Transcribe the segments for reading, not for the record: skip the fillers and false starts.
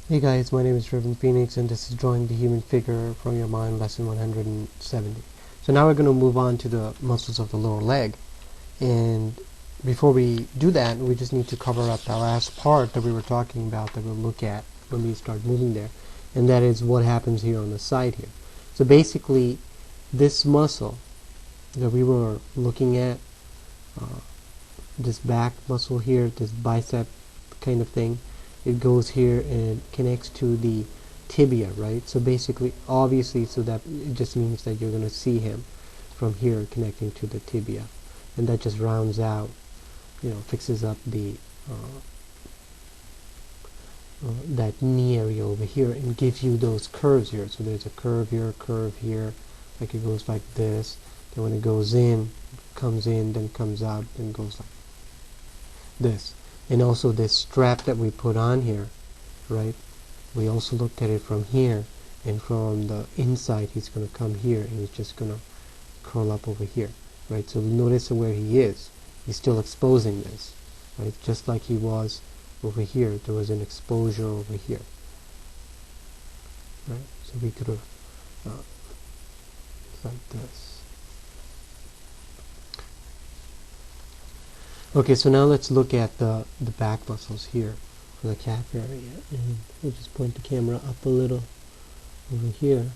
Hey guys, my name is Driven Phoenix and this is Drawing the Human Figure from Your Mind, lesson 170. So now we're going to move on to the muscles of the lower leg. And before we do that, we just need to cover up the last part that we were talking about that we'll look at when we start moving there. And that is what happens here on the side here. So basically, this muscle that we were looking at, this back muscle here, this bicep kind of thing, it goes here and connects to the tibia, right? So basically, obviously, so that it just means that you're going to see him from here connecting to the tibia, and that just rounds out, fixes up the that knee area over here and gives you those curves here. So there's a curve here, like it goes like this. Then when it goes in, comes in, then comes out, then goes like this. And also this strap that we put on here, right? We also looked at it from here, and from the inside he's going to come here and he's just going to curl up over here, right? So notice where he is. He's still exposing this, right? Just like he was over here. There was an exposure over here, right? So we could have like this. Okay, so now let's look at the back muscles here for the calf area, and we'll just point the camera up a little over here.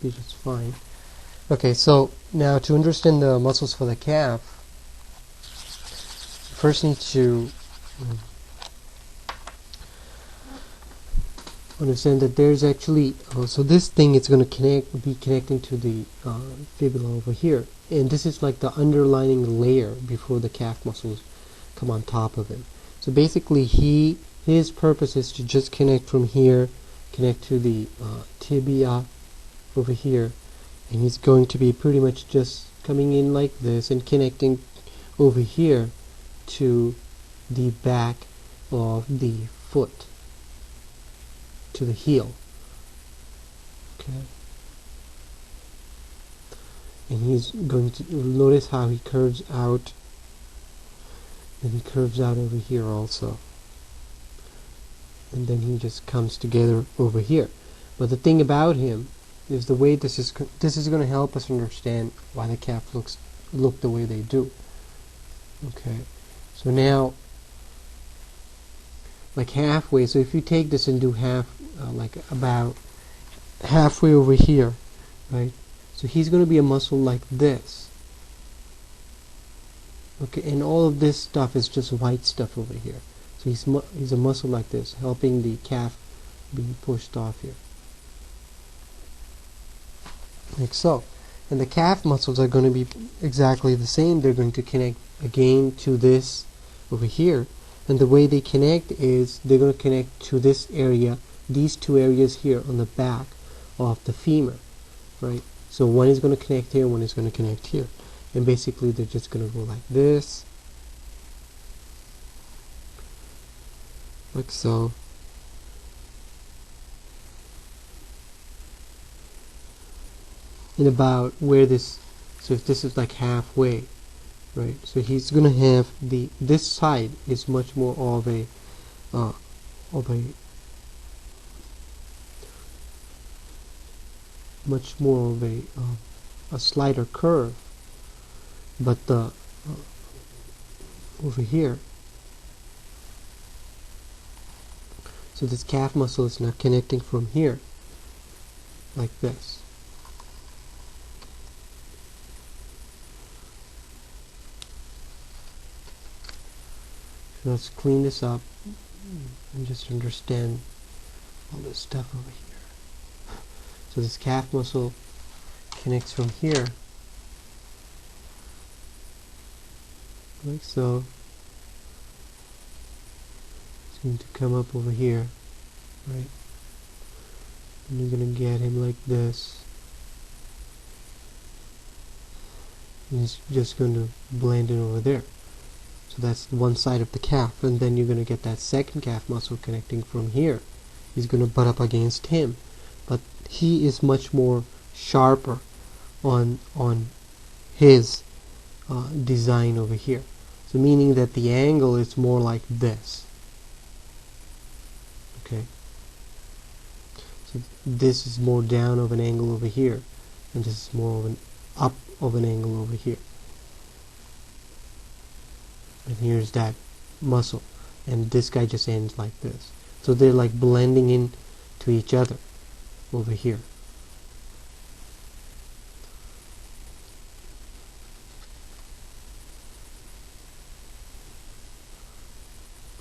Be just fine. Okay, so now to understand the muscles for the calf, you first need to understand that there's actually so this thing is going to be connecting to the fibula over here, and this is like the underlining layer before the calf muscles come on top of it. So basically his purpose is to just connect from here, connect to the tibia over here, and he's going to be pretty much just coming in like this and connecting over here to the back of the foot, to the heel. Okay. And he's going to notice how he curves out, and he curves out over here also, and then he just comes together over here. But the thing about him is the way this is going to help us understand why the calf look the way they do. Okay, so now like halfway, so if you take this and do half, like about halfway over here, right? So he's going to be a muscle like this. Okay, and all of this stuff is just white stuff over here. So he's a muscle like this, helping the calf being pushed off here, like so. And the calf muscles are going to be exactly the same. They're going to connect again to this over here, and the way they connect is they're going to connect to this area, these two areas here on the back of the femur, right? So one is going to connect here, one is going to connect here, and basically they're just going to go like this, like so. And about where this, so if this is like halfway, right? So he's going to have this side is much more of a much more of a slighter curve, but the over here, so this calf muscle is not connecting from here like this. So let's clean this up and just understand all this stuff over here. So this calf muscle connects from here, like so. It's going to come up over here, right? And you're going to get him like this. And he's just going to blend in over there. So that's one side of the calf, and then you're going to get that second calf muscle connecting from here. He's going to butt up against him, but he is much more sharper on his design over here. So meaning that the angle is more like this. Okay, so this is more down of an angle over here, and this is more of an up of an angle over here. And here's that muscle, and this guy just ends like this. So they're like blending in to each other over here.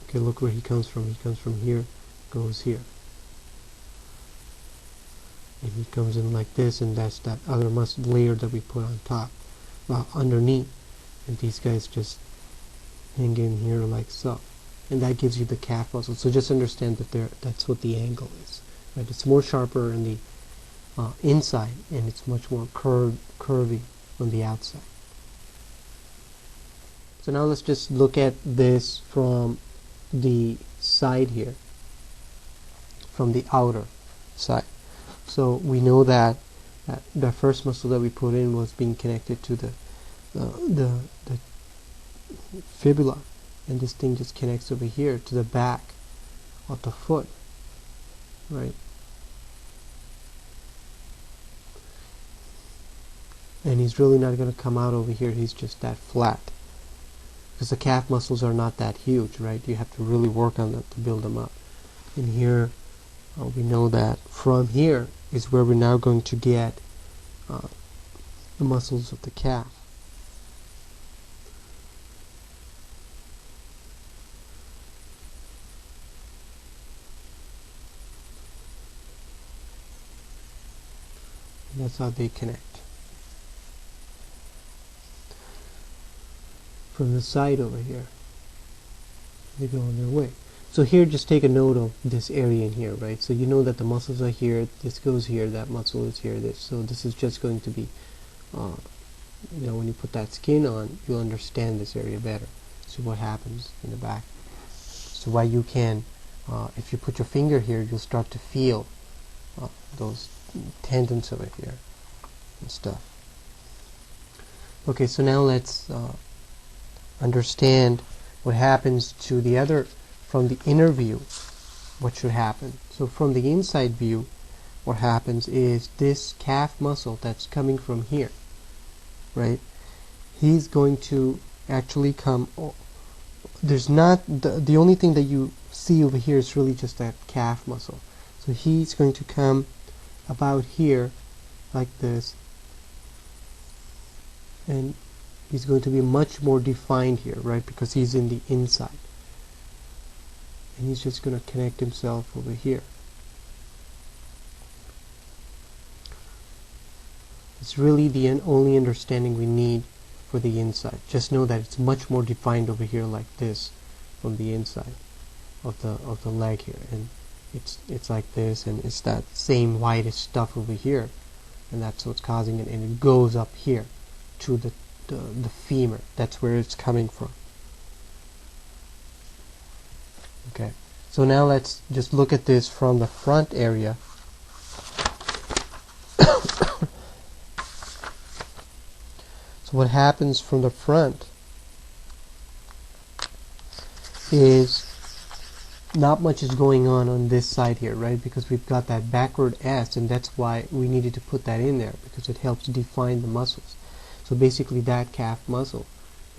Okay, look where he comes from. He comes from here, goes here. And he comes in like this, and that's that other muscle layer that we put on top, underneath. And these guys just hang in here like so. And that gives you the calf muscle. So just understand that that's what the angle is. Right? It's more sharper on the inside, and it's much more curvy on the outside. So now let's just look at this from the side here, from the outer side. So we know that the first muscle that we put in was being connected to the fibula, and this thing just connects over here to the back of the foot, right? And he's really not going to come out over here. He's just that flat, because the calf muscles are not that huge, right? You have to really work on them to build them up. And here we know that from here is where we're now going to get the muscles of the calf. And that's how they connect. From the side over here, they go on their way. So here, just take a note of this area in here, right? So you know that the muscles are here, this goes here, that muscle is here, this. So this is just going to be, you know, when you put that skin on, you'll understand this area better. See what happens in the back. So why you can, if you put your finger here, you'll start to feel those tendons over here and stuff. Okay, so now let's understand what happens to the other. From the inner view, what should happen? So from the inside view, what happens is this calf muscle that's coming from here, right? He's going to actually come. There's not the only thing that you see over here is really just that calf muscle. So he's going to come about here, like this, and he's going to be much more defined here, right? Because he's in the inside. And he's just going to connect himself over here. It's really the only understanding we need for the inside. Just know that it's much more defined over here like this from the inside of the leg here, and it's like this, and it's that same whitish stuff over here, and that's what's causing it, and it goes up here to the femur. That's where it's coming from. Okay, so now let's just look at this from the front area. So what happens from the front is not much is going on this side here, right? Because we've got that backward S, and that's why we needed to put that in there, because it helps define the muscles. So basically that calf muscle,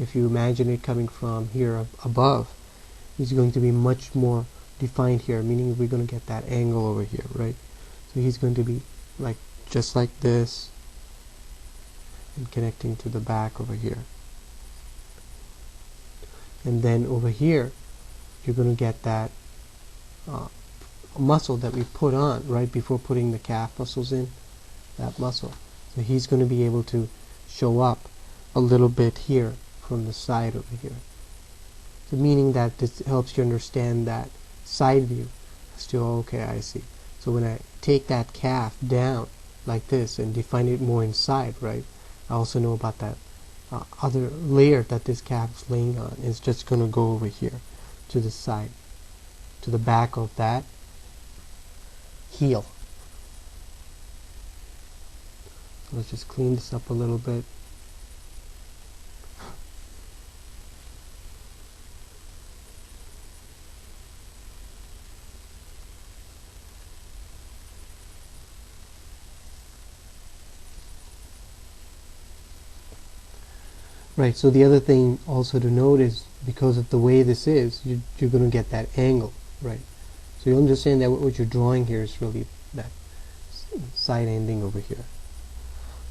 if you imagine it coming from here above, is going to be much more defined here, meaning we're going to get that angle over here, right? So he's going to be like just like this, and connecting to the back over here. And then over here, you're going to get that muscle that we put on right before putting the calf muscles in, that muscle. So he's going to be able to show up a little bit here from the side over here. So meaning that this helps you understand that side view. Still, okay, I see. So when I take that calf down like this and define it more inside, right, I also know about that other layer that this calf is laying on. It's just going to go over here to the side, to the back of that heel. Let's just clean this up a little bit. Right, so the other thing also to note is because of the way this is, you're going to get that angle, right? So you understand that what you're drawing here is really that side ending over here.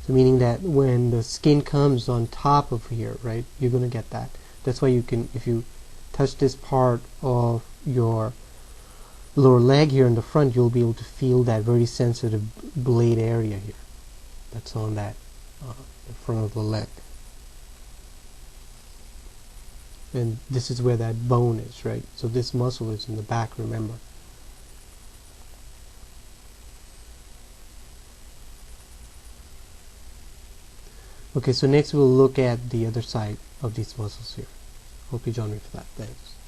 So meaning that when the skin comes on top of here, right, you're going to get that. That's why you can, if you touch this part of your lower leg here in the front, you'll be able to feel that very sensitive blade area here. That's on that the front of the leg. And this is where that bone is, right? So this muscle is in the back, remember. Okay, so next we'll look at the other side of these muscles here. Hope you join me for that. Thanks.